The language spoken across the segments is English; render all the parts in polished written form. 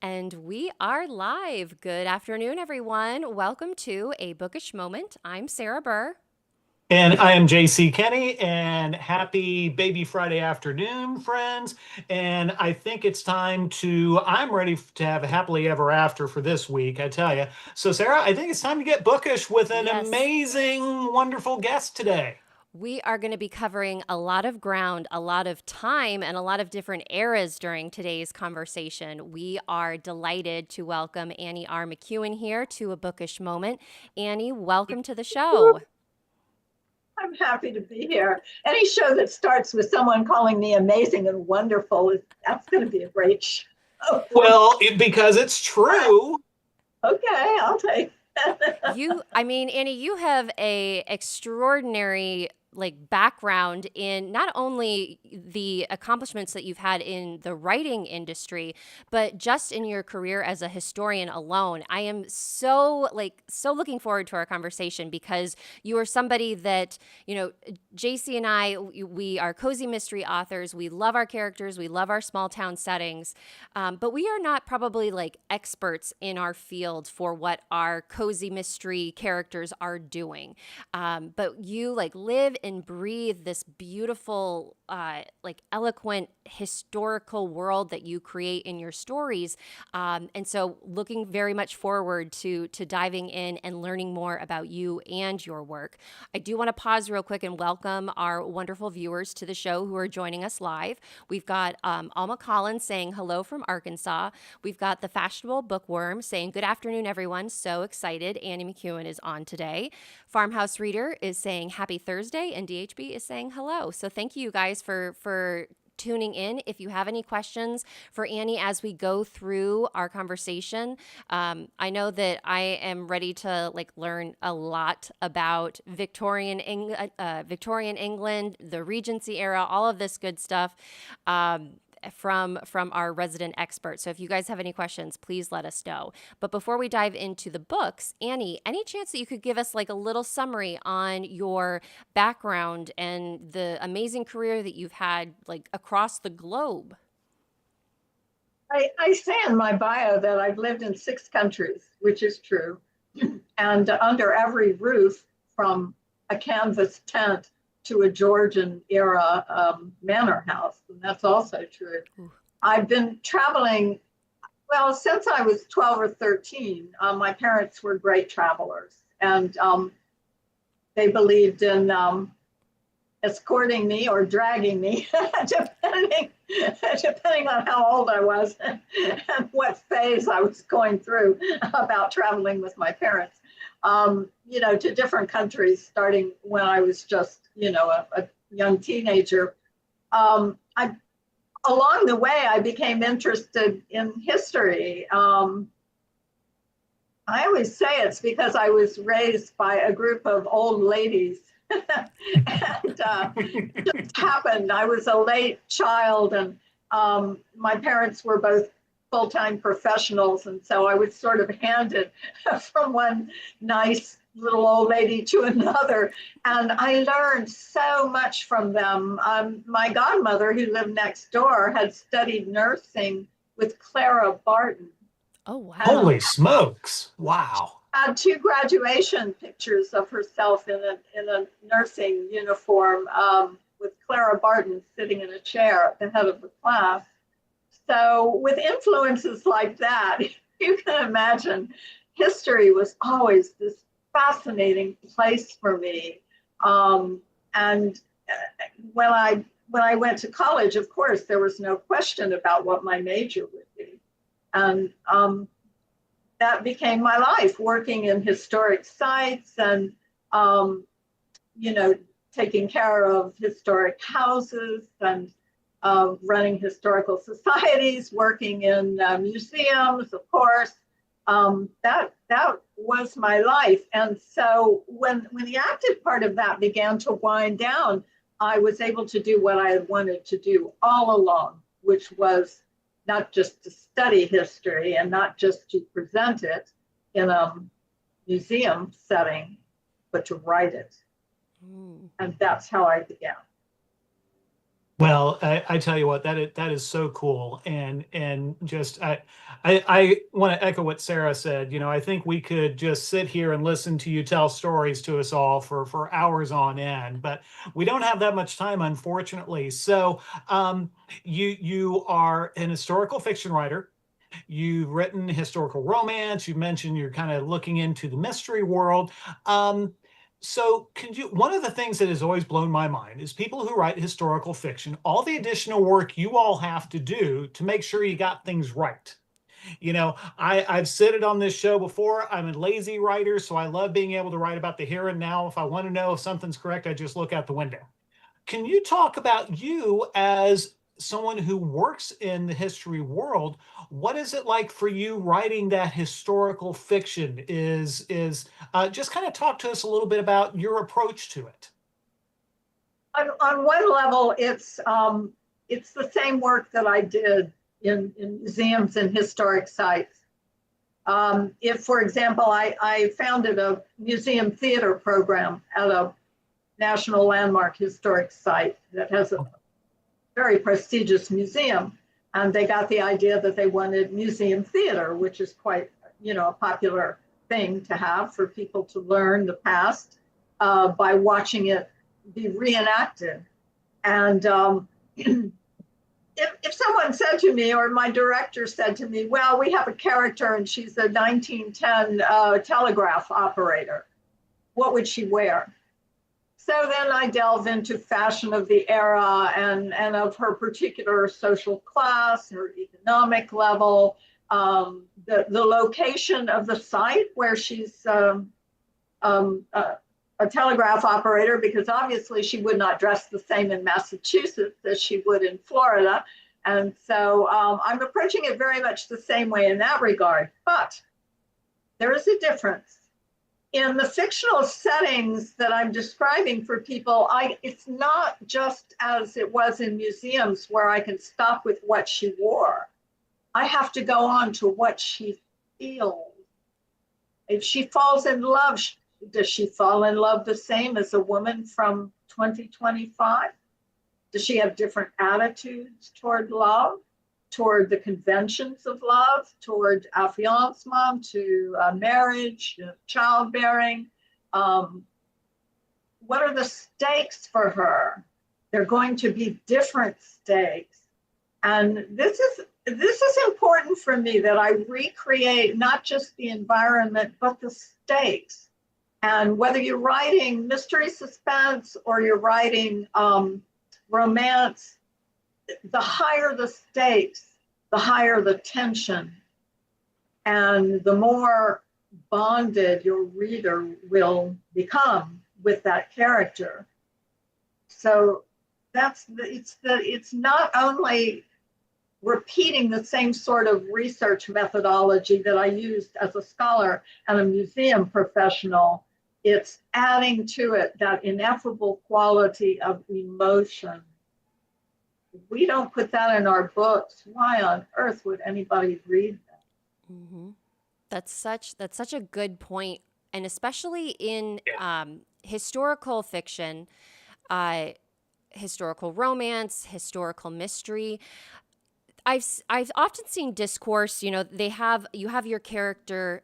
And we are live. Good afternoon, everyone. Welcome to A Bookish Moment. I'm Sarah Burr. And I am J.C. Kenney, and happy Baby Friday afternoon, friends. And I think it's time I'm ready to have a happily ever after for this week, I tell you. So, Sarah, I think it's time to get bookish with an Yes, amazing, wonderful guest today. we are going to be covering a lot of ground, a lot of time, and a lot of different eras during today's conversation. We are delighted to welcome Annie R McEwen here to A Bookish Moment. Annie, welcome to the show. I'm happy to be here. Any show that starts with someone calling me amazing and wonderful that's going to be a great show. Because it's true. Okay, I'll take. Annie, you have a extraordinary background in not only the accomplishments that you've had in the writing industry, but just in your career as a historian alone. I am so looking forward to our conversation because you are somebody that, JC and I, we are cozy mystery authors. We love our characters. We love our small town settings. But we are not probably experts in our field for what our cozy mystery characters are doing. But you live and breathe this beautiful, eloquent historical world that you create in your stories. And so looking very much forward to diving in and learning more about you and your work. I do want to pause real quick and welcome our wonderful viewers to the show who are joining us live. We've got Alma Collins saying hello from Arkansas. We've got the Fashionable Bookworm saying good afternoon, everyone. So excited. Annie McEwen is on today. Farmhouse Reader is saying happy Thursday, and DHB is saying hello. So thank you guys for tuning in. If you have any questions for Annie as we go through our conversation, I know that I am ready to learn a lot about Victorian England, the Regency era, all of this good stuff. From our resident expert. So if you guys have any questions, please let us know. But before we dive into the books, Annie, any chance that you could give us a little summary on your background and the amazing career that you've had across the globe? I say in my bio that I've lived in 6 countries, which is true, and under every roof, from a canvas tent to a Georgian-era manor house, and that's also true. Ooh. I've been traveling, well, since I was 12 or 13. My parents were great travelers, and they believed in escorting me or dragging me, depending on how old I was and what phase I was going through about traveling with my parents. To different countries, starting when I was just, a young teenager. Along the way, I became interested in history. I always say it's because I was raised by a group of old ladies. And it just happened. I was a late child, and my parents were both full-time professionals, and so I was sort of handed from one nice little old lady to another, and I learned so much from them. My godmother, who lived next door, had studied nursing with Clara Barton. Oh, wow. Holy smokes. Wow. Had 2 graduation pictures of herself in a nursing uniform, with Clara Barton sitting in a chair at the head of the class. So with influences like that, you can imagine history was always this fascinating place for me. And when I went to college, of course, there was no question about what my major would be. And that became my life, working in historic sites and, taking care of historic houses and running historical societies, working in museums, of course. That was my life. And so when the active part of that began to wind down, I was able to do what I had wanted to do all along, which was not just to study history and not just to present it in a museum setting, but to write it. And that's how I began. Well, I tell you what, that is so cool, and just I want to echo what Sarah said. You know, I think we could just sit here and listen to you tell stories to us all for hours on end, but we don't have that much time, unfortunately. So, you are an historical fiction writer. You've written historical romance. You mentioned you're kind of looking into the mystery world. Um, so, can you? One of the things that has always blown my mind is people who write historical fiction, all the additional work you all have to do to make sure you got things right. You know, I've said it on this show before. I'm a lazy writer, so I love being able to write about the here and now. If I want to know if something's correct, I just look out the window. Can you talk about you as someone who works in the history world? What is it like for you writing that historical fiction? Is just kind of talk to us a little bit about your approach to it. On one level, it's the same work that I did in museums and historic sites. If, for example, I founded a museum theater program at a National Landmark Historic Site that has a very prestigious museum, and they got the idea that they wanted museum theater, which is quite, a popular thing to have for people to learn the past by watching it be reenacted. And if someone said to me, or my director said to me, well, we have a character and she's a 1910 telegraph operator, what would she wear? So then I delve into fashion of the era and of her particular social class, her economic level, the location of the site where she's a telegraph operator, because obviously she would not dress the same in Massachusetts as she would in Florida. And so I'm approaching it very much the same way in that regard. But there is a difference. In the fictional settings that I'm describing for people, it's not just as it was in museums where I can stop with what she wore. I have to go on to what she feels. If she falls in love, does she fall in love the same as a woman from 2025? Does she have different attitudes toward love, toward the conventions of love, toward affiancement, to marriage, childbearing? What are the stakes for her? They're going to be different stakes. And this is important for me, that I recreate not just the environment, but the stakes. And whether you're writing mystery suspense or you're writing romance, the higher the stakes, the higher the tension, and the more bonded your reader will become with that character. So it's not only repeating the same sort of research methodology that I used as a scholar and a museum professional. It's adding to it that ineffable quality of emotion. If we don't put that in our books, why on earth would anybody read that? Mm-hmm. That's such a good point, and especially in historical fiction, historical romance, historical mystery. I've often seen discourse. You have your character,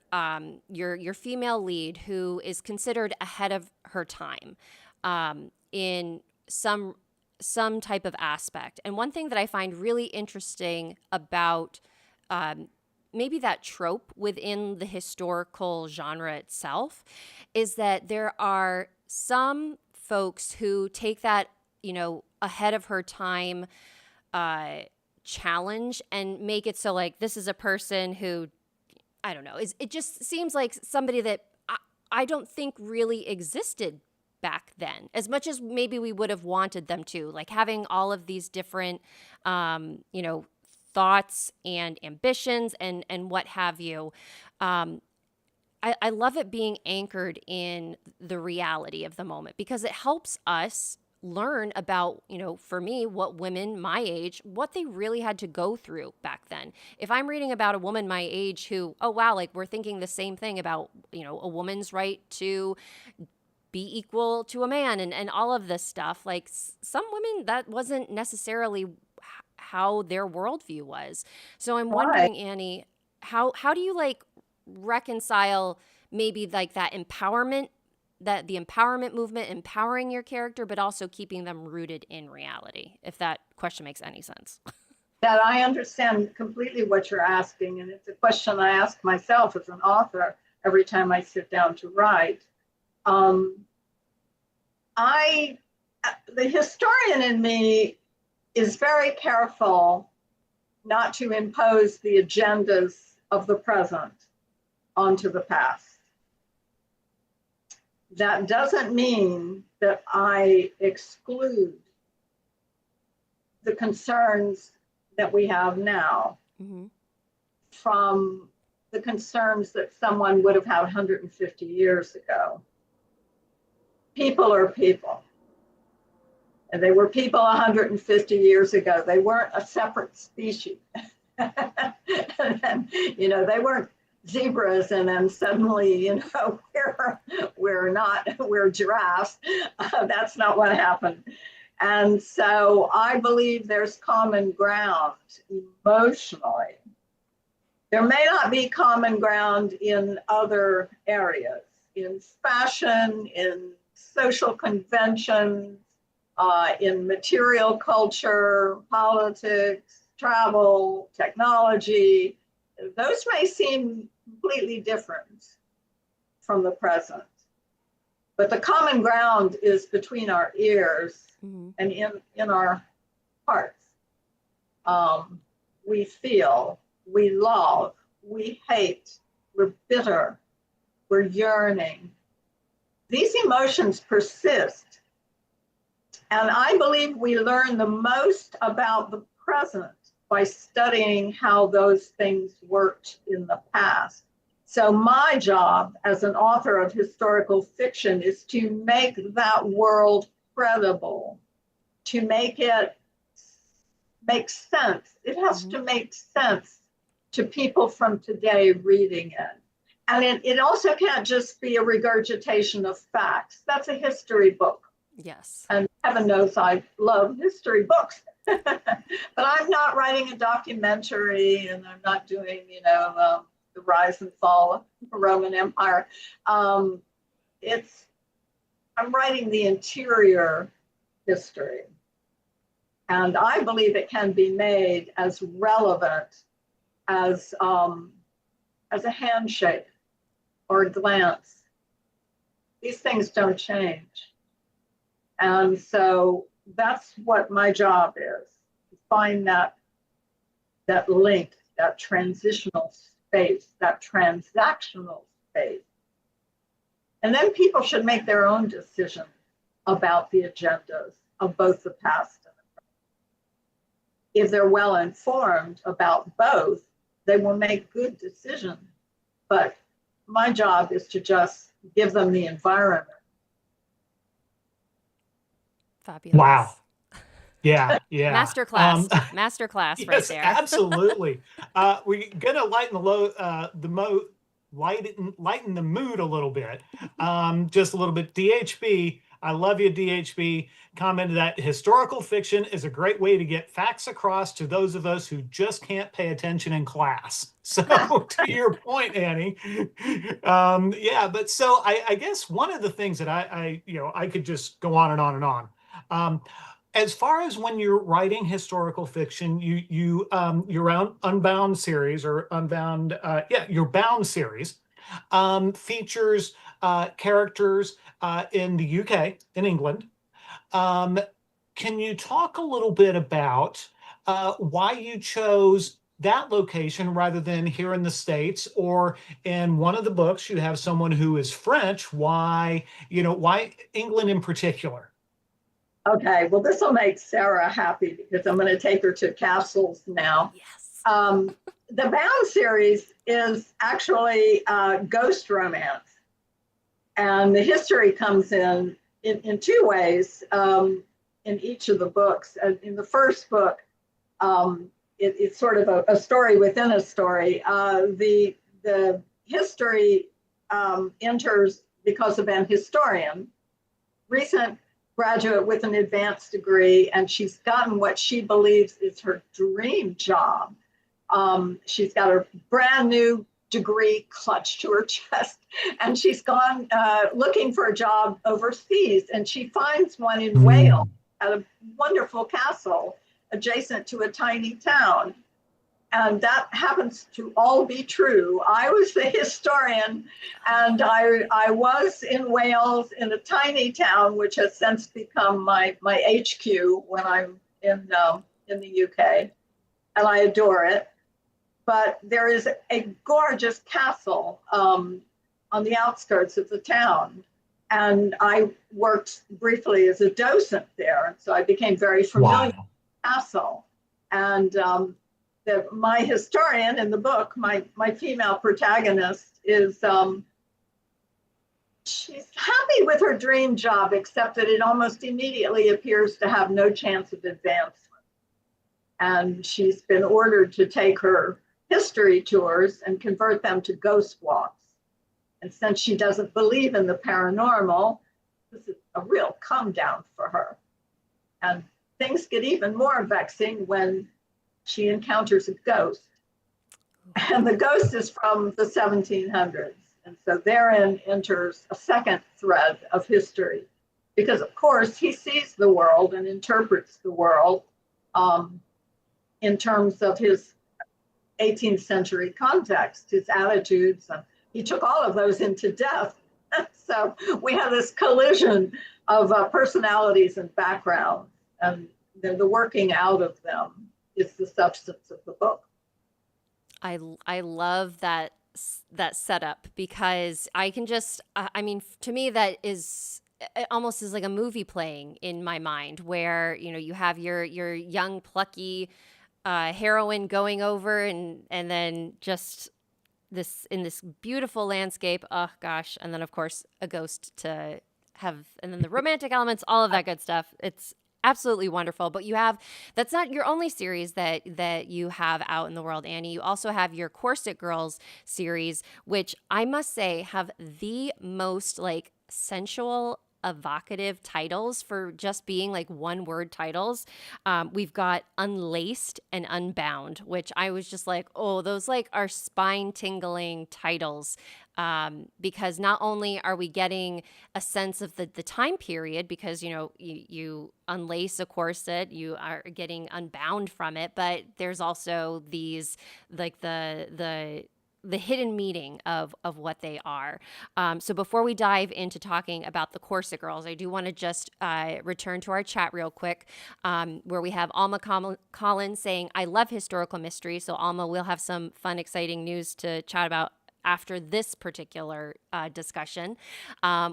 your female lead, who is considered ahead of her time, in some type of aspect. And one thing that I find really interesting about maybe that trope within the historical genre itself is that there are some folks who take that, ahead of her time challenge and make it so like this is a person who, I don't know, it just seems like somebody that I don't think really existed back then, as much as maybe we would have wanted them to, like having all of these different thoughts and ambitions and what have you. I love it being anchored in the reality of the moment, because it helps us learn about, for me, what women my age, what they really had to go through back then. If I'm reading about a woman my age who, oh wow, like we're thinking the same thing about, a woman's right to be equal to a man and all of this stuff. Like some women, that wasn't necessarily how their worldview was. So I'm wondering, Annie, how do you like reconcile maybe like that empowerment, that the empowerment movement, empowering your character, but also keeping them rooted in reality, if that question makes any sense? That I understand completely what you're asking, and it's a question I ask myself as an author every time I sit down to write. The historian in me is very careful not to impose the agendas of the present onto the past. That doesn't mean that I exclude the concerns that we have now from the concerns that someone would have had 150 years ago. People are people. And they were people 150 years ago. They weren't a separate species. And then, they weren't zebras and then suddenly, we're giraffes. That's not what happened. And so I believe there's common ground emotionally. There may not be common ground in other areas, in fashion, in social conventions, in material culture, politics, travel, technology. Those may seem completely different from the present. But the common ground is between our ears and in our hearts. We feel, we love, we hate, we're bitter, we're yearning. These emotions persist. And I believe we learn the most about the present by studying how those things worked in the past. So my job as an author of historical fiction is to make that world credible, to make it make sense. It has to make sense to people from today reading it. And it also can't just be a regurgitation of facts. That's a history book. Yes. And heaven knows I love history books. But I'm not writing a documentary, and I'm not doing, the rise and fall of the Roman Empire. I'm writing the interior history. And I believe it can be made as relevant as a handshake or a glance. These things don't change. And so that's what my job is, to find that link, that transitional space, that transactional space. And then people should make their own decisions about the agendas of both the past and the present. If they're well informed about both, they will make good decisions. But my job is to just give them the environment. Fabulous. Wow. Yeah. Masterclass. Masterclass Yes, right there. Absolutely. We're gonna lighten lighten the mood a little bit. Just a little bit. DHB, I love you, DHB. Commented that historical fiction is a great way to get facts across to those of us who just can't pay attention in class. So to your point, Annie, but so I guess one of the things that I could just go on and on and on. As far as when you're writing historical fiction, your Unbound series or Unbound, your Bound series features characters in the UK, in England. Can you talk a little bit about why you chose that location rather than here in the States, or in one of the books you have someone who is French? Why England in particular? Okay, well, this will make Sarah happy because I'm going to take her to castles now. Yes. The Bound series is actually ghost romance. And the history comes in two ways in each of the books. In the first book, it's sort of a story within a story. The history enters because of an historian recent graduate with an advanced degree, and she's gotten what she believes is her dream job. She's got a brand new degree clutched to her chest, and she's gone looking for a job overseas, and she finds one in Wales at a wonderful castle adjacent to a tiny town. And that happens to all be true. I was the historian, and I was in Wales in a tiny town, which has since become my HQ when I'm in the UK, and I adore it. But there is a gorgeous castle on the outskirts of the town, and I worked briefly as a docent there, so I became very familiar with the castle. And my historian in the book, my female protagonist, is she's happy with her dream job, except that it almost immediately appears to have no chance of advancement. And she's been ordered to take her history tours and convert them to ghost walks. And since she doesn't believe in the paranormal, this is a real come down for her. And things get even more vexing when she encounters a ghost. And the ghost is from the 1700s. And so therein enters a second thread of history, because of course he sees the world and interprets the world in terms of his 18th century context, his attitudes, and he took all of those into death. So we have this collision of personalities and backgrounds, and the working out of them is the substance of the book. I love that setup, because I can just, I mean, to me, that is, it almost is like a movie playing in my mind, where, you know, you have your young, plucky heroine going over, and then just this, in this beautiful landscape, oh gosh, and then of course a ghost to have, and then the romantic elements, all of that good stuff. It's absolutely wonderful. But you have, that's not your only series that you have out in the world, Annie. You also have your Corset Girls series, which I must say have the most like sensual, evocative titles for just being like one word titles. We've got Unlaced and Unbound, which I was just like, oh, those like are spine tingling titles. Because not only are we getting a sense of the time period, because, you know, you unlace a corset, you are getting unbound from it, but there's also these like the hidden meaning of what they are. So before we dive into talking about the Corset Girls, I do want to just return to our chat real quick, where we have Alma Collins saying, I love historical mystery. So Alma, we'll have some fun, exciting news to chat about after this particular discussion.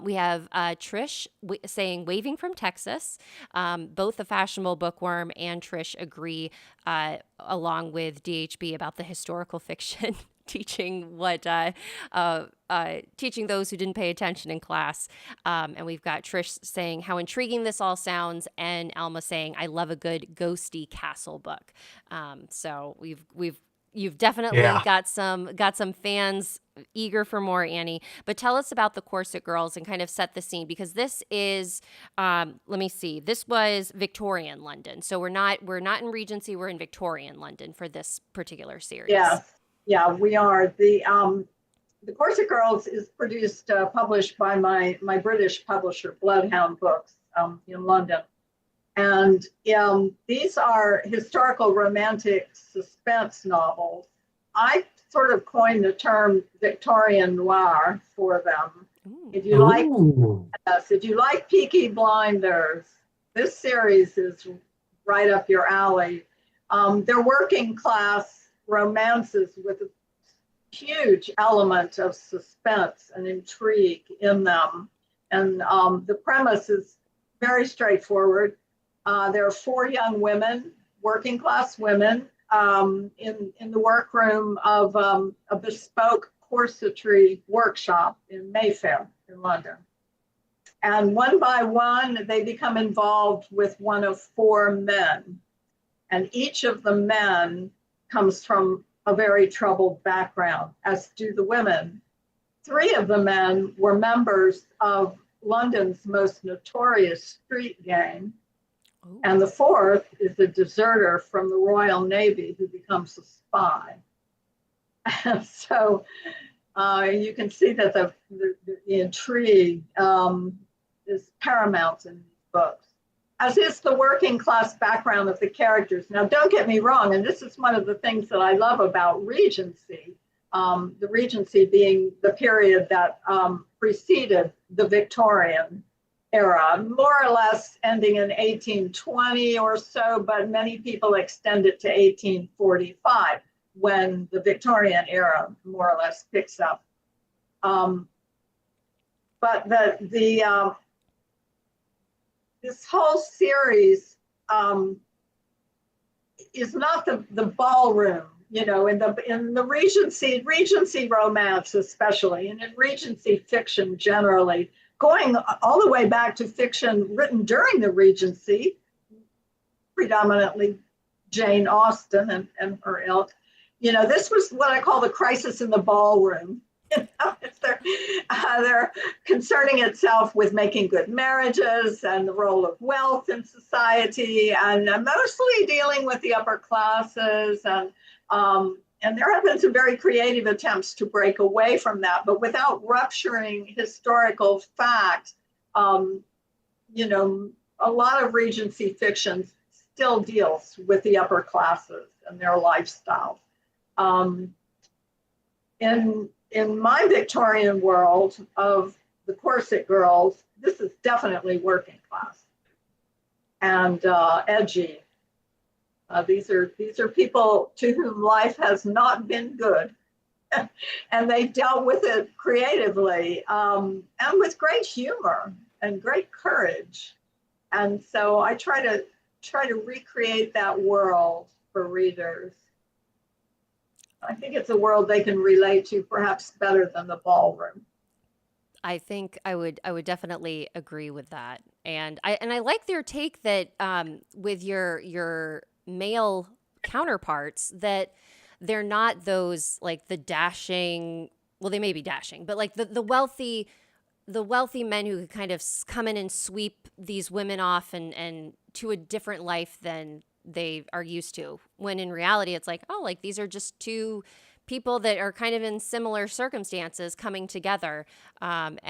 We have Trish saying, waving from Texas. Both the fashionable bookworm and Trish agree, along with DHB, about the historical fiction teaching teaching those who didn't pay attention in class. And we've got Trish saying how intriguing this all sounds, and Alma saying, I love a good ghosty castle book. So you've definitely got some fans eager for more, Annie. But tell us about the Corset Girls and kind of set the scene, because this is, let me see, this was Victorian London. So we're not in Regency, we're in Victorian London for this particular series. Yeah, we are. The Corset Girls is produced, published by my British publisher, Bloodhound Books, in London. And these are historical romantic suspense novels. I sort of coined the term Victorian noir for them. If you like Peaky Blinders, this series is right up your alley. They're working class romances with a huge element of suspense and intrigue in them. And the premise is very straightforward. There are 4 young women, working class women, in the workroom of a bespoke corsetry workshop in Mayfair in London. And one by one, they become involved with one of 4 men. And each of the men comes from a very troubled background, as do the women. 3 of the men were members of London's most notorious street gang. Ooh. And the fourth is a deserter from the Royal Navy who becomes a spy. And so you can see that the intrigue is paramount in these books, as is the working class background of the characters. Now, don't get me wrong, and this is one of the things that I love about Regency, the Regency being the period that preceded the Victorian era, more or less ending in 1820 or so, but many people extend it to 1845 when the Victorian era more or less picks up. But this whole series is not the ballroom, you know, in the Regency romance especially, and in Regency fiction generally, going all the way back to fiction written during the Regency, predominantly Jane Austen and her ilk. You know, this was what I call the crisis in the ballroom. You know, they're concerning itself with making good marriages and the role of wealth in society, and mostly dealing with the upper classes. And there have been some very creative attempts to break away from that, but without rupturing historical fact. You know, a lot of Regency fiction still deals with the upper classes and their lifestyles. In my Victorian world of the corset girls, this is definitely working class and edgy. These are people to whom life has not been good, and they dealt with it creatively and with great humor and great courage. And so I try to recreate that world for readers. I think it's a world they can relate to perhaps better than the ballroom. I think I would definitely agree with that. And I like their take that with your male counterparts, that they're not those like the dashing, well, they may be dashing, but like the wealthy men who kind of come in and sweep these women off and to a different life than they are used to, when in reality it's like, oh, like these are just two people that are kind of in similar circumstances coming together, and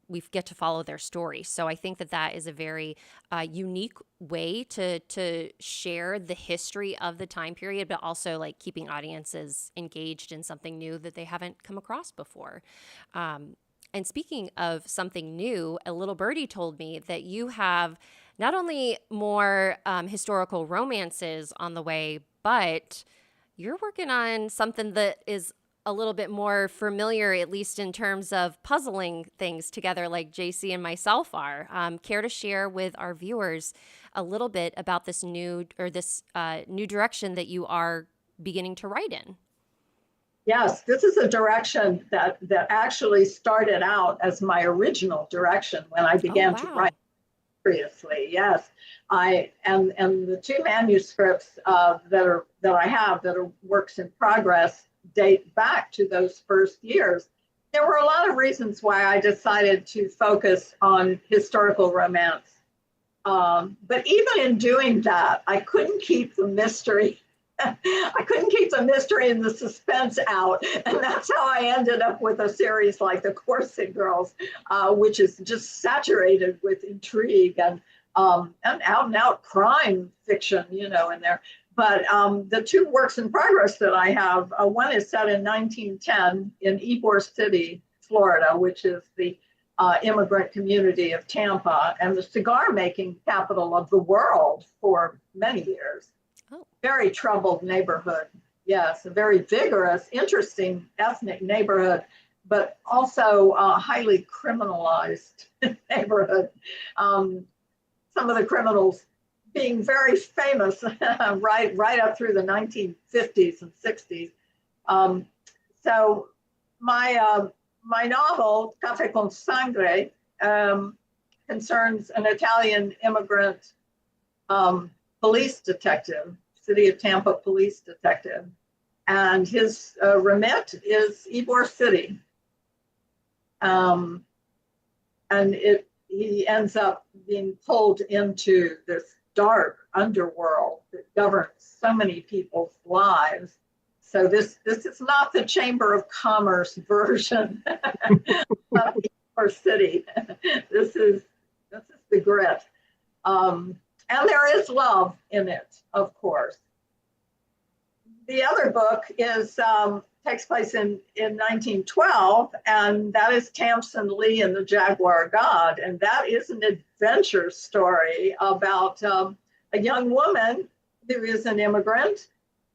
we get to follow their story. So I think that is a very unique way to share the history of the time period, but also like keeping audiences engaged in something new that they haven't come across before. And speaking of something new, a little birdie told me that you have not only more historical romances on the way, but you're working on something that is a little bit more familiar, at least in terms of puzzling things together like JC and myself are. Care to share with our viewers a little bit about this new direction that you are beginning to write in? Yes, this is a direction that actually started out as my original direction when I began to write seriously. Yes, and the two manuscripts that I have that are works in progress date back to those first years. There were a lot of reasons why I decided to focus on historical romance, but even in doing that, I couldn't keep the mystery. I couldn't keep the mystery and the suspense out, and that's how I ended up with a series like The Corset Girls, which is just saturated with intrigue and out-and-out crime fiction, you know, in there. But the two works in progress that I have, one is set in 1910 in Ybor City, Florida, which is the immigrant community of Tampa and the cigar-making capital of the world for many years. Oh. Very troubled neighborhood. Yes, a very vigorous, interesting ethnic neighborhood, but also a highly criminalized neighborhood. Some of the criminals being very famous right up through the 1950s and 60s. So my novel, Café con Sangre, concerns an Italian immigrant police detective, City of Tampa police detective, and his remit is Ybor City. and he ends up being pulled into this dark underworld that governs so many people's lives. So this is not the Chamber of Commerce version of our city. This is the grit. And there is love in it, of course. The other book takes place in 1912, and that is Tamsin Lee and the Jaguar God. And that is an adventure story about a young woman who is an immigrant,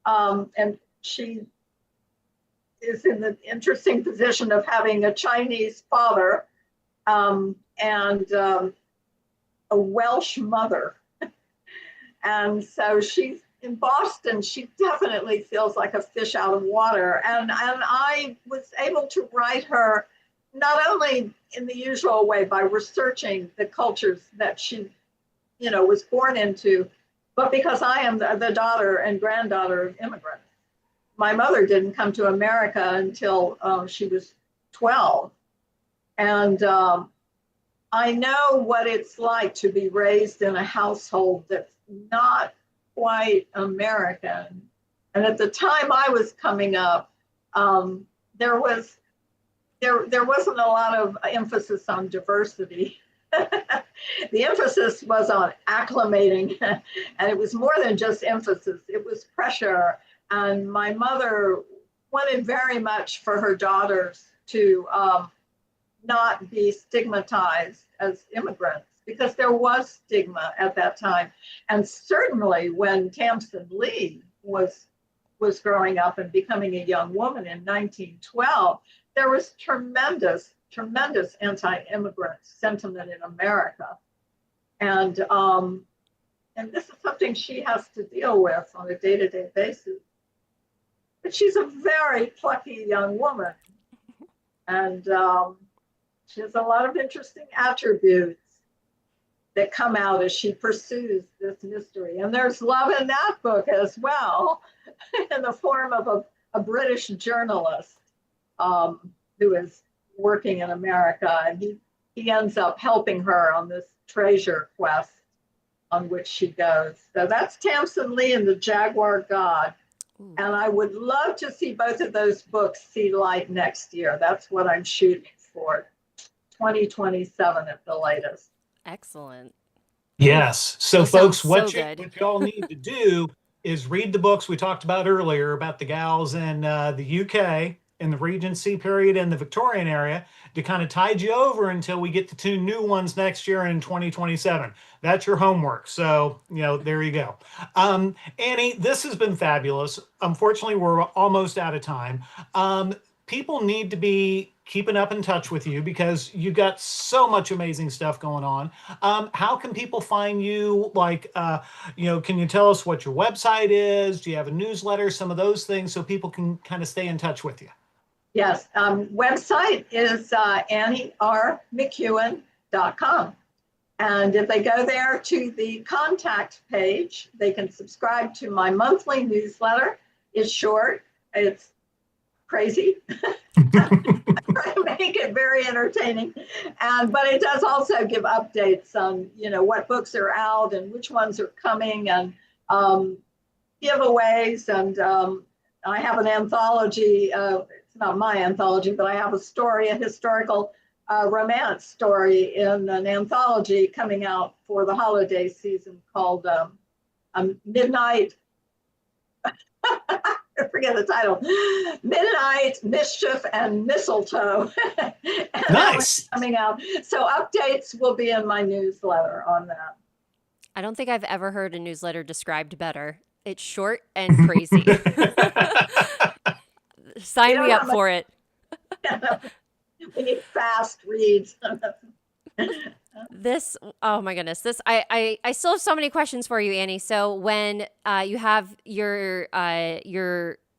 and she is in the interesting position of having a Chinese father and a Welsh mother. And so she's in Boston. She definitely feels like a fish out of water. And I was able to write her not only in the usual way by researching the cultures that she, was born into, but because I am the daughter and granddaughter of immigrants. My mother didn't come to America until she was 12. And I know what it's like to be raised in a household that's not quite American. And at the time I was coming up, there wasn't a lot of emphasis on diversity. The emphasis was on acclimating, and it was more than just emphasis, it was pressure. And my mother wanted very much for her daughters to not be stigmatized as immigrants, because there was stigma at that time. And certainly when Tamsin Lee was growing up and becoming a young woman in 1912, there was tremendous anti-immigrant sentiment in America. And this is something she has to deal with on a day-to-day basis. But she's a very plucky young woman. And she has a lot of interesting attributes that come out as she pursues this mystery. And there's love in that book as well, in the form of a British journalist who is working in America. And he ends up helping her on this treasure quest on which she goes. So that's Tamsin Lee and the Jaguar God. Ooh. And I would love to see both of those books see light next year. That's what I'm shooting for, 2027 at the latest. Excellent. Yes. So those folks, what y'all need to do is read the books we talked about earlier about the gals in the UK in the Regency period and the Victorian area to kind of tide you over until we get the 2 new ones next year in 2027. That's your homework. So, there you go. Annie, this has been fabulous. Unfortunately, we're almost out of time. People need to be keeping up in touch with you because you've got so much amazing stuff going on. How can people find you? Can you tell us what your website is? Do you have a newsletter? Some of those things so people can kind of stay in touch with you. Yes, website is AnnieRMcEwen.com. And if they go there to the contact page, they can subscribe to my monthly newsletter. It's short, it's crazy. I try to make it very entertaining, but it does also give updates on what books are out and which ones are coming, and giveaways. And I have an anthology. It's not my anthology, but I have a historical romance story in an anthology coming out for the holiday season called Midnight. I forget the title. Midnight, Mischief, and Mistletoe. And nice. Coming out. So updates will be in my newsletter on that. I don't think I've ever heard a newsletter described better. It's short and crazy. Sign me up for it. We need fast reads. Oh my goodness, I still have so many questions for you, Annie. So when you have your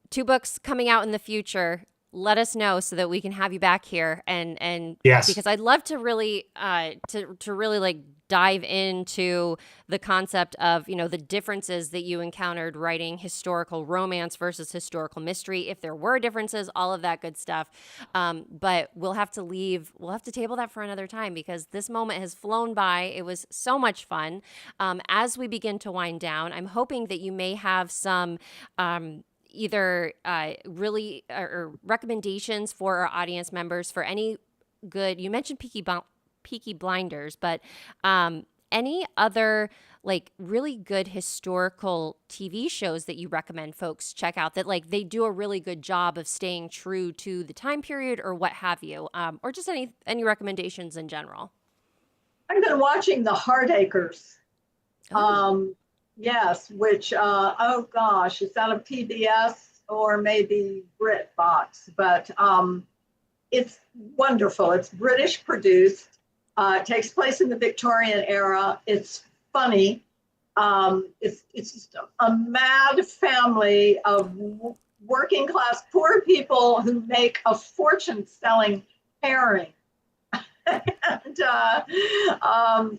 2 books coming out in the future, let us know so that we can have you back here, and Yes. because I'd love to really to really like dive into the concept of, the differences that you encountered writing historical romance versus historical mystery, if there were differences, all of that good stuff. But we'll have to table that for another time, because this moment has flown by. It was so much fun. As we begin to wind down, I'm hoping that you may have some either really or recommendations for our audience members for any good, you mentioned Peaky Blinders, but any other like really good historical TV shows that you recommend folks check out that like they do a really good job of staying true to the time period or what have you, or just any recommendations in general? I've been watching The Heartacres. Yes, which, oh gosh, it's out of PBS or maybe BritBox, but it's wonderful. It's British produced. It takes place in the Victorian era. It's funny. It's just a mad family of working class poor people who make a fortune selling herring. And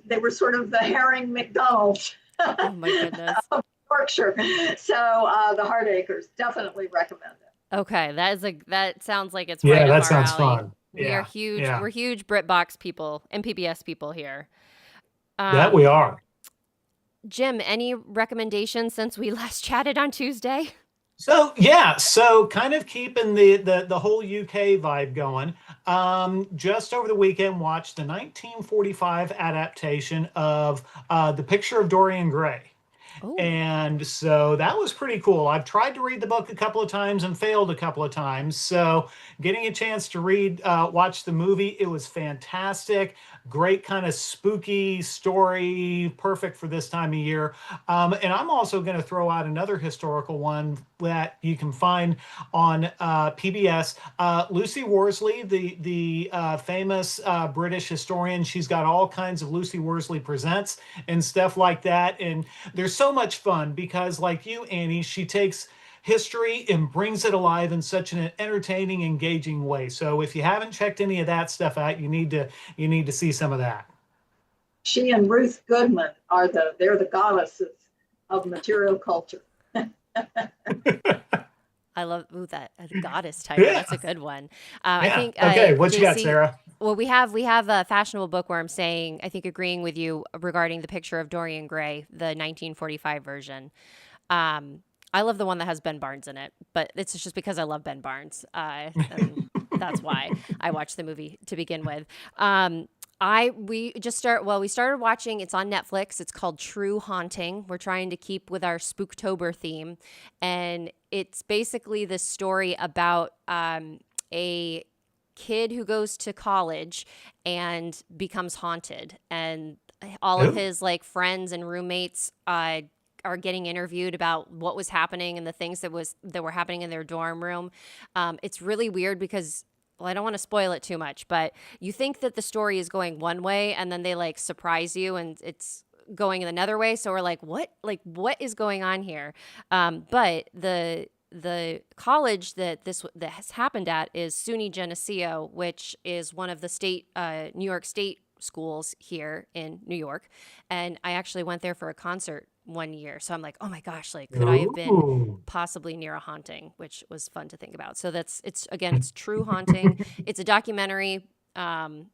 they were sort of the herring McDonald's. Oh my goodness. Of Yorkshire. So The Heartacres, definitely recommend it. Okay, that sounds like it's Yeah, right up that our sounds alley. fun. We are huge. Yeah. We're huge BritBox people and PBS people here. That we are. Jim, any recommendations since we last chatted on Tuesday? So kind of keeping the whole UK vibe going. Just over the weekend, watched the 1945 adaptation of The Picture of Dorian Gray. Ooh. And so that was pretty cool. I've tried to read the book a couple of times and failed a couple of times. So getting a chance to watch the movie, it was fantastic. Great kind of spooky story, perfect for this time of year. And I'm also going to throw out another historical one that you can find on PBS. Lucy Worsley, the famous British historian, she's got all kinds of Lucy Worsley Presents and stuff like that. And there's so much fun because, like you, Annie, she takes history and brings it alive in such an entertaining, engaging way. So if you haven't checked any of that stuff out, you need to see some of that. She and Ruth Goodman they're the goddesses of material culture. I love that goddess title. Yeah. That's a good one. Yeah. I think. Okay, what you got, JC, Sarah? Well, we have a fashionable bookworm saying, I think, agreeing with you regarding The Picture of Dorian Gray, the 1945 version. I love the one that has Ben Barnes in it, but it's just because I love Ben Barnes. And that's why I watched the movie to begin with. We started watching, it's on Netflix. It's called True Haunting. We're trying to keep with our Spooktober theme. And it's basically this story about a kid who goes to college and becomes haunted. And all of his like friends and roommates are getting interviewed about what was happening and the things that were happening in their dorm room. It's really weird because, well, I don't want to spoil it too much, but you think that the story is going one way and then they like surprise you and it's going another way. So we're like, what is going on here? But the college that has happened at is SUNY Geneseo, which is one of the New York State schools here in New York. And I actually went there for a concert one year. So I'm like, oh my gosh, like could I have been possibly near a haunting, which was fun to think about. So it's True Haunting. It's a documentary. And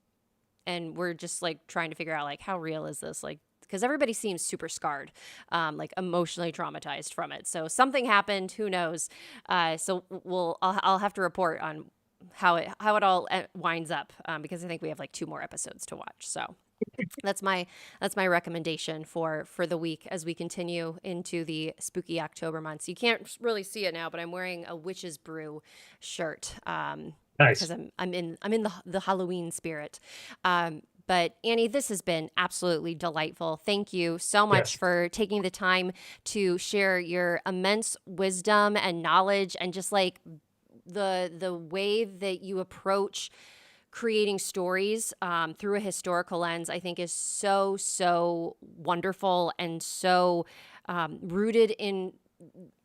we're just like trying to figure out like how real is this? Like, because everybody seems super scarred, like emotionally traumatized from it. So something happened, who knows? So I'll have to report on how it all winds up, because I think we have like 2 more episodes to watch. So that's my recommendation for the week as we continue into the spooky October months. You can't really see it now, but I'm wearing a Witch's Brew shirt. Nice. Because I'm in the Halloween spirit. But Annie, this has been absolutely delightful. Thank you so much for taking the time to share your immense wisdom and knowledge and just like the way that you approach creating stories through a historical lens, I think is so wonderful and so rooted in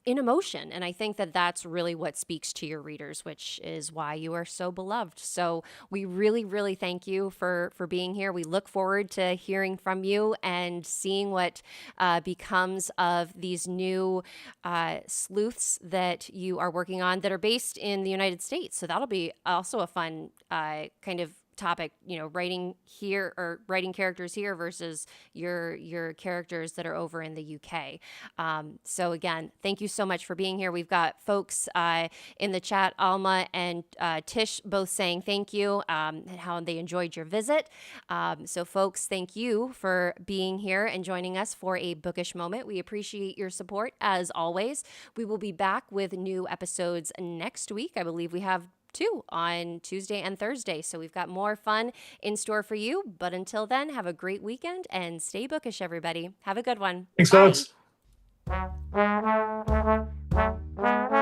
in emotion. And I think that that's really what speaks to your readers, which is why you are so beloved. So we really, really thank you for being here. We look forward to hearing from you and seeing what becomes of these new sleuths that you are working on that are based in the United States. So that'll be also a fun kind of topic, writing here or writing characters here versus your characters that are over in the UK. So again, thank you so much for being here. We've got folks in the chat, Alma and Tish, both saying thank you and how they enjoyed your visit. So folks, thank you for being here and joining us for a bookish moment. We appreciate your support as always. We will be back with new episodes next week. I believe we have 2 on Tuesday and Thursday. So we've got more fun in store for you. But until then, have a great weekend and stay bookish, everybody. Have a good one. Thanks, Bye. folks.